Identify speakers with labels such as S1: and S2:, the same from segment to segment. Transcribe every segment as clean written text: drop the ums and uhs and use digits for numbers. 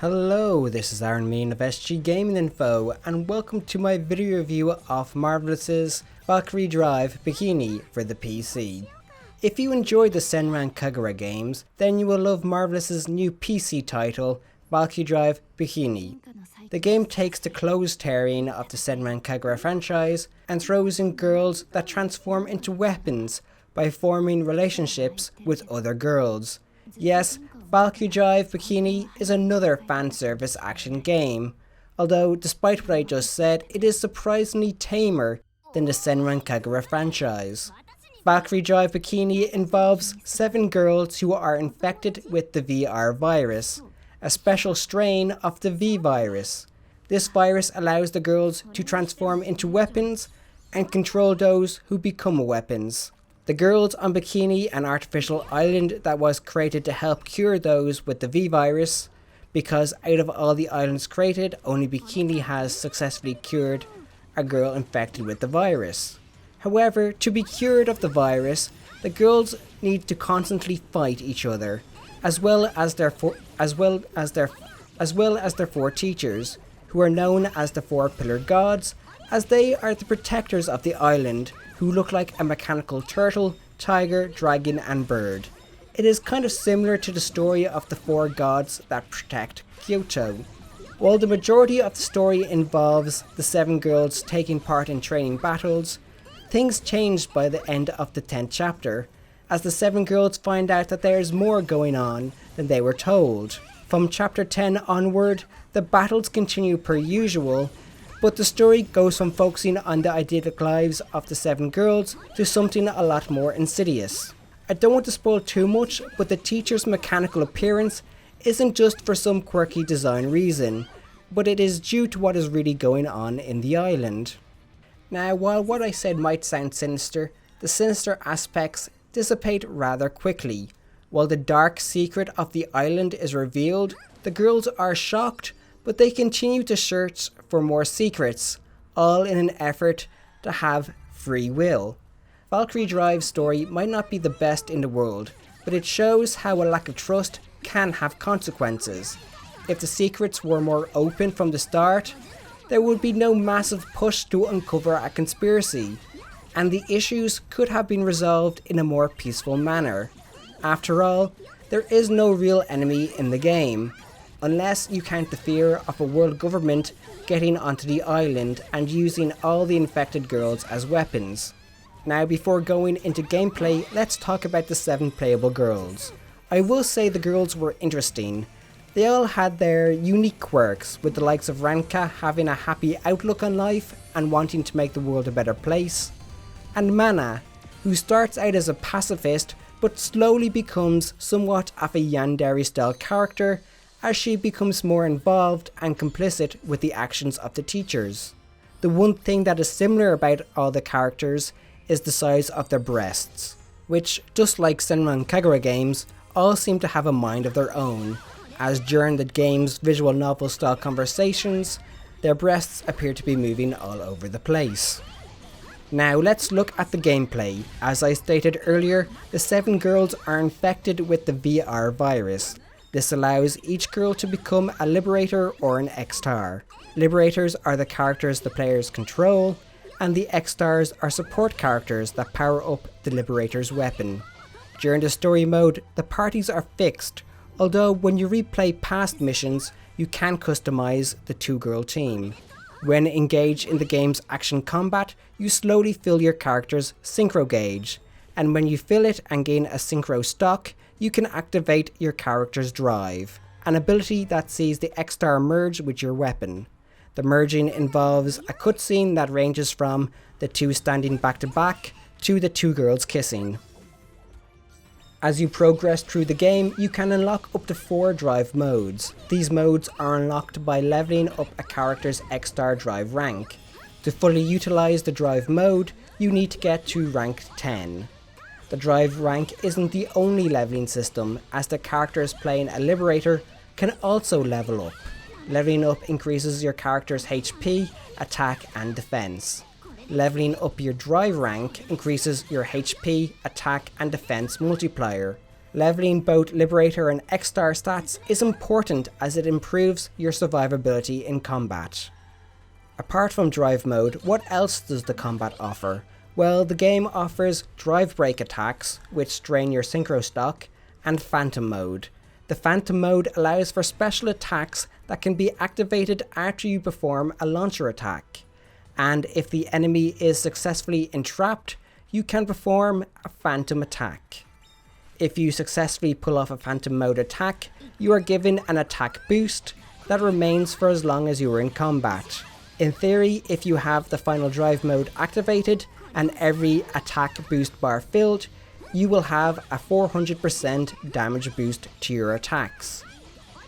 S1: Hello, this is Aaron Mean of SG Gaming Info, and welcome to my video review of Marvelous's Valkyrie Drive Bikini for the PC. If you enjoyed the Senran Kagura games, then you will love Marvelous's new PC title, Valkyrie Drive Bikini. The game takes the closed terrain of the Senran Kagura franchise and throws in girls that transform into weapons by forming relationships with other girls. Yes, Valkyrie Drive Bikini is another fan service action game, although despite what I just said, it is surprisingly tamer than the Senran Kagura franchise. Valkyrie Drive Bikini involves 7 girls who are infected with the VR virus, a special strain of the V virus. This virus allows the girls to transform into weapons and control those who become weapons. The girls on Bikini, an artificial island that was created to help cure those with the V virus, because out of all the islands created, only Bikini has successfully cured a girl infected with the virus. However, to be cured of the virus, the girls need to constantly fight each other, as well as their 4 teachers, who are known as the 4 Pillar Gods, as they are the protectors of the island, who look like a mechanical turtle, tiger, dragon and bird. It is kind of similar to the story of the 4 gods that protect Kyoto. While the majority of the story involves the 7 girls taking part in training battles, things changed by the end of the 10th chapter, as the 7 girls find out that there is more going on than they were told. From chapter 10 onward, the battles continue per usual, but the story goes from focusing on the idyllic lives of the 7 girls to something a lot more insidious. I don't want to spoil too much, but the teacher's mechanical appearance isn't just for some quirky design reason, but it is due to what is really going on in the island. Now, while what I said might sound sinister, the sinister aspects dissipate rather quickly. While the dark secret of the island is revealed, the girls are shocked, but they continue to search for more secrets, all in an effort to have free will. Valkyrie Drive's story might not be the best in the world, but it shows how a lack of trust can have consequences. If the secrets were more open from the start, there would be no massive push to uncover a conspiracy, and the issues could have been resolved in a more peaceful manner. After all, there is no real enemy in the game, unless you count the fear of a world government getting onto the island and using all the infected girls as weapons. Now, before going into gameplay, let's talk about the 7 playable girls. I will say the girls were interesting. They all had their unique quirks, with the likes of Ranka having a happy outlook on life and wanting to make the world a better place, and Mana, who starts out as a pacifist but slowly becomes somewhat of a Yandere style character as she becomes more involved and complicit with the actions of the teachers. The one thing that is similar about all the characters is the size of their breasts, which, just like Senran Kagura games, all seem to have a mind of their own, as during the game's visual novel style conversations, their breasts appear to be moving all over the place. Now let's look at the gameplay. As I stated earlier, the 7 girls are infected with the VR virus. This allows each girl to become a Liberator or an X-Star. Liberators are the characters the players control, and the X-Stars are support characters that power up the Liberator's weapon. During the story mode, the parties are fixed, although when you replay past missions, you can customize the 2-girl team. When engaged in the game's action combat, you slowly fill your character's synchro gauge, and when you fill it and gain a synchro stock, you can activate your character's drive, an ability that sees the X-Star merge with your weapon. The merging involves a cutscene that ranges from the 2 standing back to back to the 2 girls kissing. As you progress through the game, you can unlock up to 4 drive modes. These modes are unlocked by leveling up a character's X-Star drive rank. To fully utilize the drive mode, you need to get to rank 10. The drive rank isn't the only leveling system, as the characters playing a Liberator can also level up. Leveling up increases your character's HP, attack and defense. Leveling up your drive rank increases your HP, attack and defense multiplier. Leveling both Liberator and X-Star stats is important as it improves your survivability in combat. Apart from Drive Mode, what else does the combat offer? Well, the game offers Drive Break attacks, which drain your Synchro stock, and Phantom Mode. The Phantom Mode allows for special attacks that can be activated after you perform a launcher attack. And if the enemy is successfully entrapped, you can perform a Phantom attack. If you successfully pull off a Phantom Mode attack, you are given an attack boost that remains for as long as you are in combat. In theory, if you have the final Drive Mode activated and every attack boost bar filled, you will have a 400% damage boost to your attacks.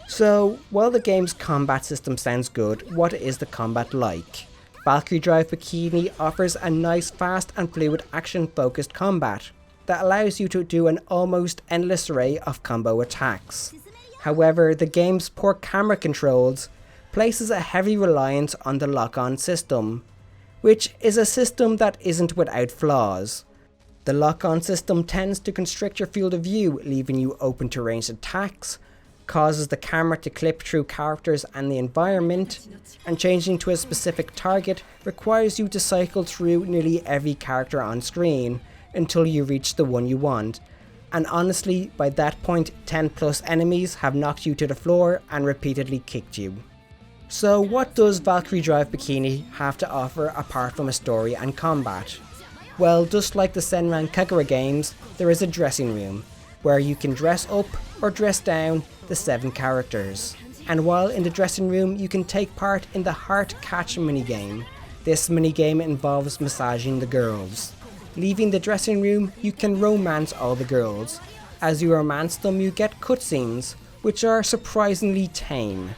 S1: So, while the game's combat system sounds good, what is the combat like? Valkyrie Drive Bikini offers a nice, fast and fluid action-focused combat that allows you to do an almost endless array of combo attacks. However, the game's poor camera controls places a heavy reliance on the lock-on system, which is a system that isn't without flaws. The lock-on system tends to constrict your field of view, leaving you open to ranged attacks, causes the camera to clip through characters and the environment, and changing to a specific target requires you to cycle through nearly every character on screen until you reach the one you want. And honestly, by that point 10 plus enemies have knocked you to the floor and repeatedly kicked you. So what does Valkyrie Drive Bikini have to offer apart from a story and combat? Well, just like the Senran Kagura games, there is a dressing room, where you can dress up or dress down the 7 characters. And while in the dressing room, you can take part in the Heart Catch minigame. This minigame involves massaging the girls. Leaving the dressing room, you can romance all the girls. As you romance them, you get cutscenes, which are surprisingly tame.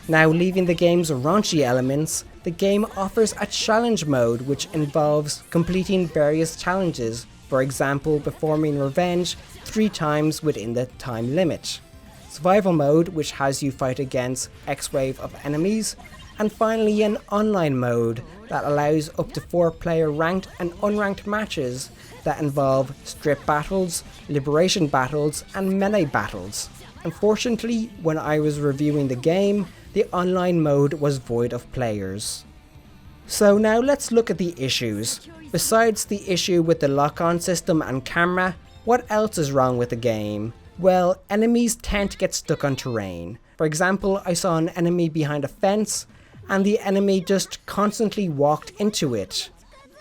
S1: Now, leaving the game's raunchy elements, the game offers a challenge mode which involves completing various challenges, for example performing revenge 3 times within the time limit. Survival mode, which has you fight against X wave of enemies, and finally an online mode that allows up to 4-player ranked and unranked matches that involve strip battles, liberation battles and melee battles. Unfortunately, when I was reviewing the game, the online mode was void of players. So now let's look at the issues. Besides the issue with the lock-on system and camera, what else is wrong with the game? Well, enemies tend to get stuck on terrain. For example, I saw an enemy behind a fence and the enemy just constantly walked into it.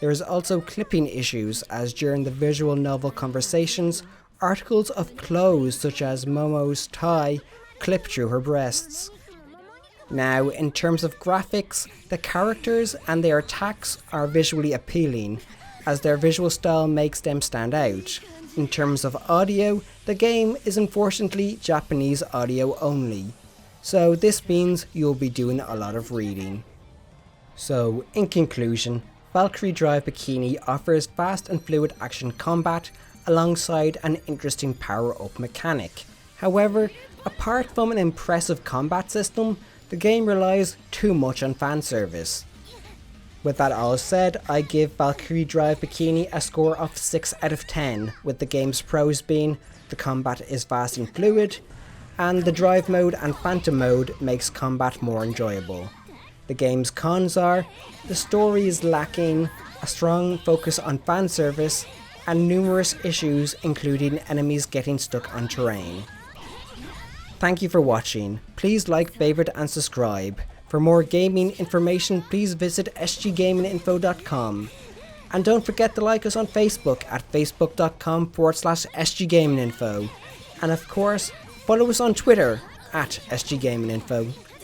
S1: There is also clipping issues, as during the visual novel conversations, articles of clothes such as Momo's tie clip through her breasts. Now, in terms of graphics, the characters and their attacks are visually appealing, as their visual style makes them stand out. In terms of audio, the game is unfortunately Japanese audio only, so this means you'll be doing a lot of reading. So, in conclusion, Valkyrie Drive Bikini offers fast and fluid action combat alongside an interesting power-up mechanic. However, apart from an impressive combat system, the game relies too much on fan service. With that all said, I give Valkyrie Drive Bikini a score of 6 out of 10, with the game's pros being the combat is fast and fluid, and the drive mode and phantom mode makes combat more enjoyable. The game's cons are, the story is lacking, a strong focus on fan service, and numerous issues including enemies getting stuck on terrain. Thank you for watching. Please like, favorite and subscribe. For more gaming information, please visit sggaminginfo.com. And don't forget to like us on Facebook at facebook.com/sggaminginfo. And of course, follow us on Twitter at sggaminginfo.